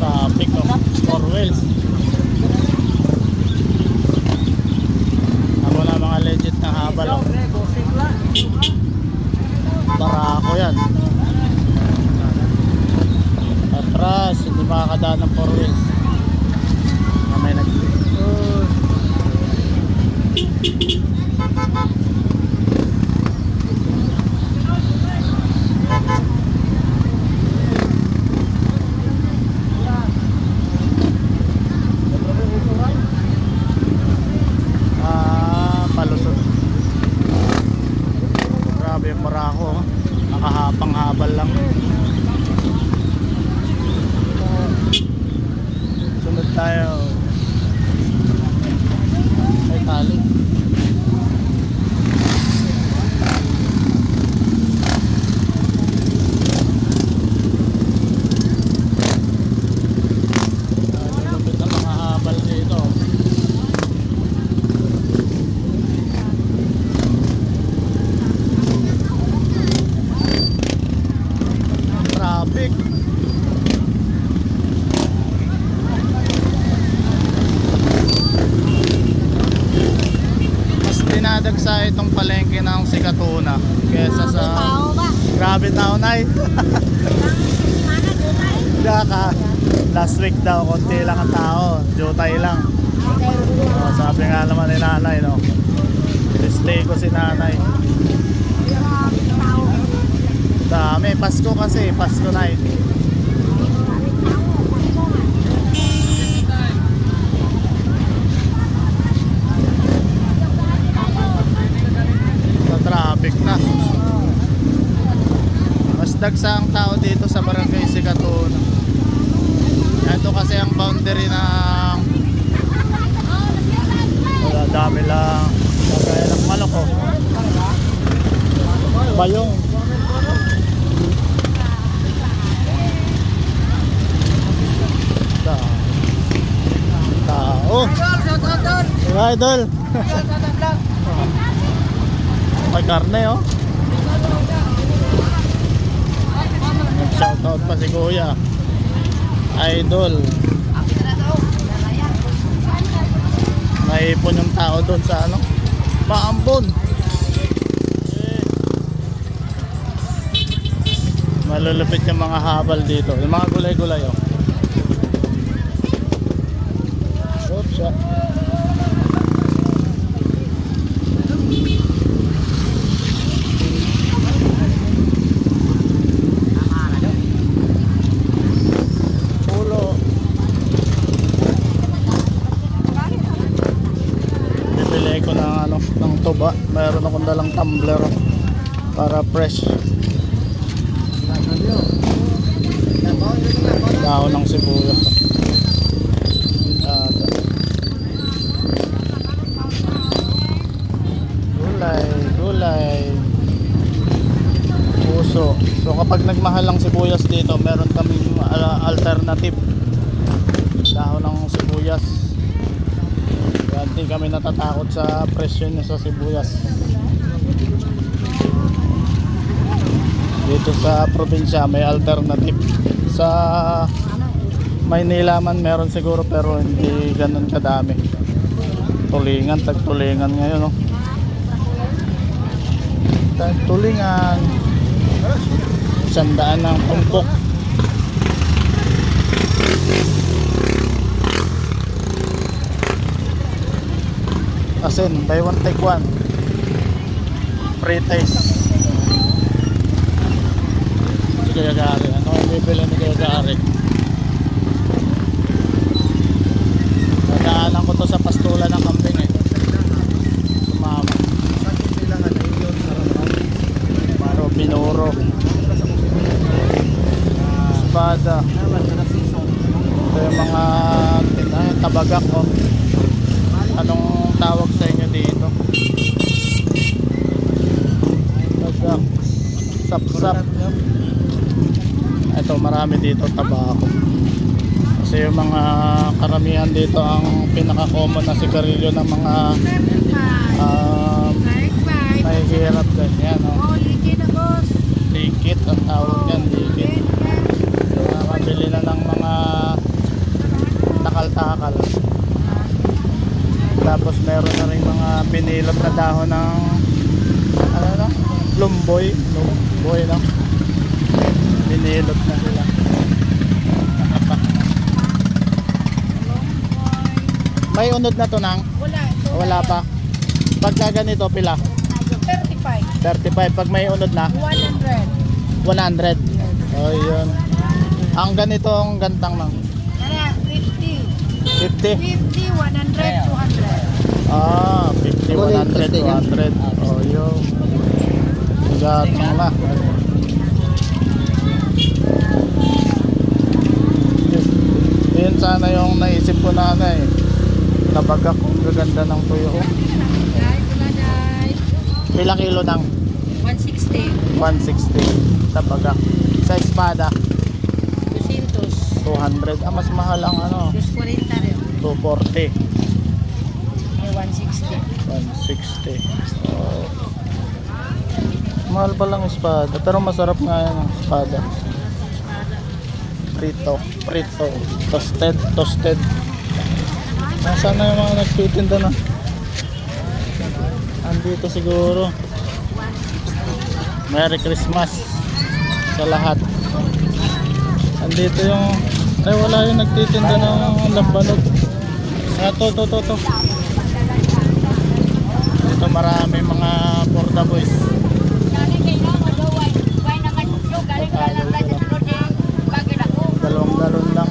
Traffic of 4 wheels. Ako na mga legit na habal. Barako yan. Atras, hindi makakadaan ng 4 wheels. May palusot. Grabe yung Barako, nakahapang habal lang. Sunod tayo. May tali. Lupit ang mga habal dito. Traffic. Dinadagsa itong palengke ng Sikatuna kesa sa grabe tao na last week daw konti lang ang tao, jutay lang. Sabi nga naman ni nanay, no, stay ko si nanay. Dami, Pasko kasi, Pasko night. Traffic na. Mas dagsa ang tao dito sa barangay Sikatuna. Ito kasi ang boundary ng wala, dami lang. Kagaya ng manok, oh. Bayong. Tao. Idol. May karne, oh. Nag-shoutout pa si Kuya Idol. Naipon yung tao doon sa ano, Maambon. Malulupit yung mga habal dito, yung mga gulay-gulay, oh. Oops, ah. Ng tuba, mayroon akong dalang tumbler para fresh. Dahon ng sibuyas. Gulay. Puso. So kapag nagmahal ang sibuyas dito, meron kaming alternative. Dahon ng sibuyas. Hindi kami natatakot sa presyo niya sa sibuyas. Dito sa probinsya may alternative. Sa Maynila man meron siguro pero hindi ganun kadami. Tagtulingan ngayon, no? Tagtulingan. 100 ng tumpok. Asin, buy one take one. Free taste. Si Kuya Gary. Ano ang bibili ni Kuya Gary? Nadaanan ko to sa pastulan ng kambing, eh. Sumama. Maro Binuro. Espada. Ito yung mga tabagak, oh. Anong tawag sa inyo dito? Tabagak. Sapsap. Ito, marami dito tabako. Kasi yung mga karamihan dito ang pinaka-common na sigarilyo ng mga mahihirap ganyan, oh. Likit ang tawag yan, likit. Nakabili na ng mga Tapos meron na rin mga pinilot na dahon ng ano na? Lumboy. Lumboy no? Pinilot na sila. May unod na to nang? Wala. Ito Wala pa. Pagka ganito pila? 35. 35. Pag may unod na? 100. 100. Oh, yun. Ang ganito ang gantang nang? Kaya 50. 50. 50, 100, 200. Ah, 50, 100, 200. Oh, yun. Gantang na. Yun sana yung naisip ko na ano eh. Kabagak kung gaganda ng tuyo ko. Pila kilo nang? 160. 160. Tabagak. Sa espada? 200. 200. Ah, mas mahal ang ano? 240 rin. 240. May 160. 160. Oh. Mahal pa lang espada. Pero masarap nga yan ang espada. Prito. Toasted. Nasaan na yung mga nagtitinda na? Andito siguro. Merry Christmas sa lahat. Andito yung... Ay, wala yung nagtitinda ng lambanog. Ah, to. Ito marami mga porta boys. Dalawang galon lang.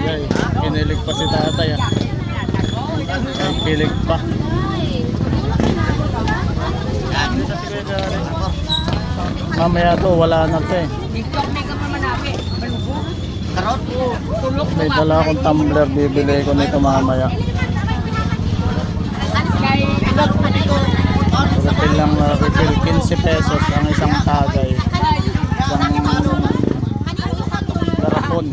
Ay, kinilig pa si tatay ah. Ay, kilig pa. Mamaya to, wala na to eh. May dala akong tumbler, bibili ko nito mamaya. Refill lang, refill 15 pesos ang isang tagay. Isang garapon.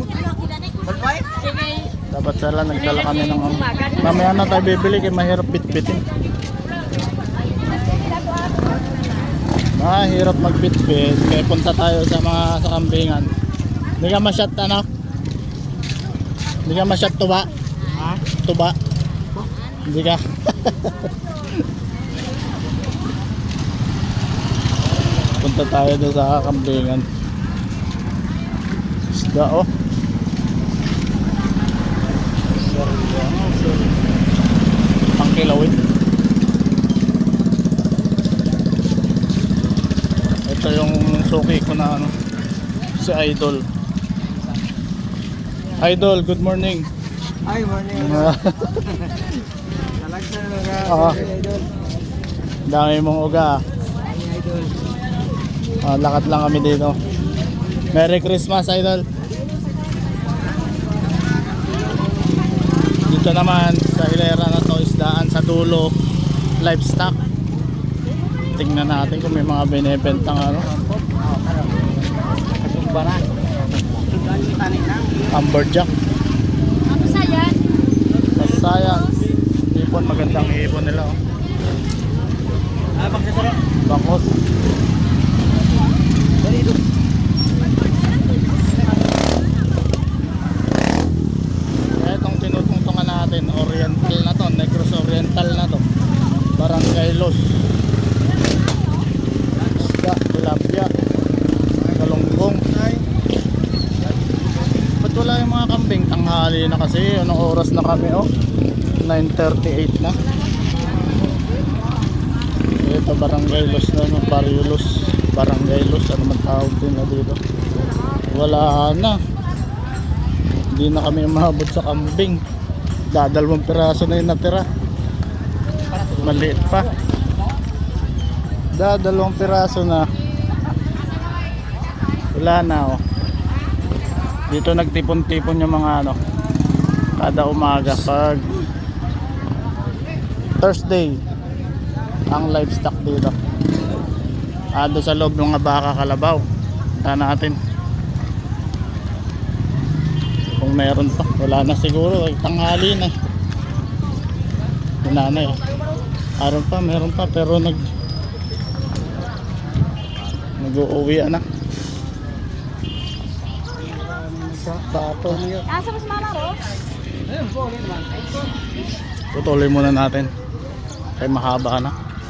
Dapat sala nagdala kami ng mamaya na tayo bibili kaya mahirap bitbitin. Mahirap magbitbit kaya punta tayo sa mga sa kambingan. Hindi ka masyat ano? Hindi ka masyat tuba? Ha? Tuba? Hindi ka? Punta tayo doon sa kambingan. Isda oh. Ang kilawin. Ito yung suki ko na ano, si Idol. Idol, good morning. Ay, morning. Idol. Dami mong uga. Idol. Lakad lang kami dito. Merry Christmas, Idol. Dito naman sa hilera na to, isdaan sa dulo, livestock. Tingnan natin kung may mga binebentang ano. Amberjack. Ano sayan? Science. Ipon, magandang ipon nila oh. Bangos. Itong tinutungtungan natin, oriental na to, Negros Oriental na to. Barangay Los. Isda, tilapia, galunggong. Ba't wala yung mga kambing? Tanghali na kasi, anong oras na kami oh? 9:38 na. Ito Barangay Los na, Barrio Los. Barangay Los, ano man tawag din na dito. Wala na. Hindi na kami umabot sa kambing. Dadalawang piraso na yung natira. Maliit pa. Dadalawang piraso na. Wala na oh. Dito nagtipon-tipon yung mga ano, kada umaga pag Thursday ang livestock dito. Doon sa loob ng baka kalabaw. Taan natin kung meron pa. Wala na siguro, tanghali na. Wala na eh. Meron pa pero nag-uuwi na. isa. Tato. Asa mas mama ro? Ayun po, ulit lang. Tutuloy muna natin. Kaya mahaba na.